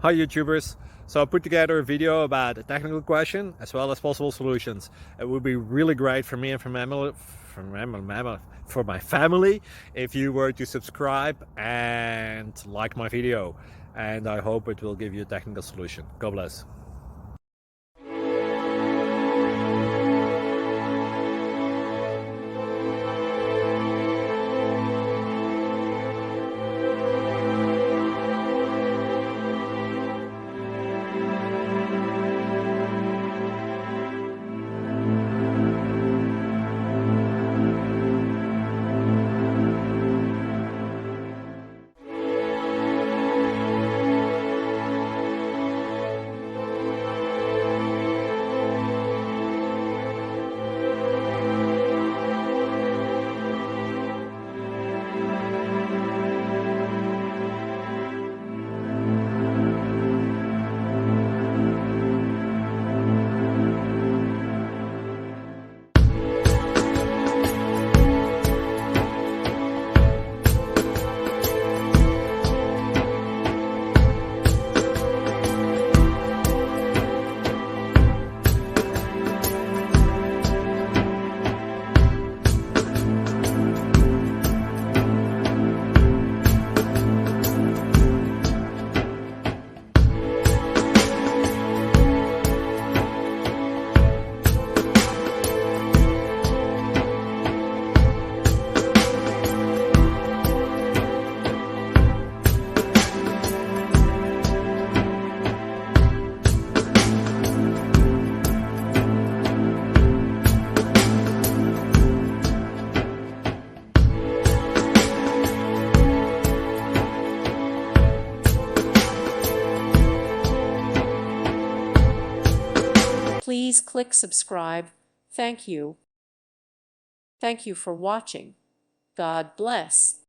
Hi YouTubers! So I put together a video about a technical question as well as possible solutions. It would be really great for me and for my family if you were to subscribe and like my video, and I hope it will give you a technical solution. God bless. Please click subscribe. Thank you. Thank you for watching. God bless.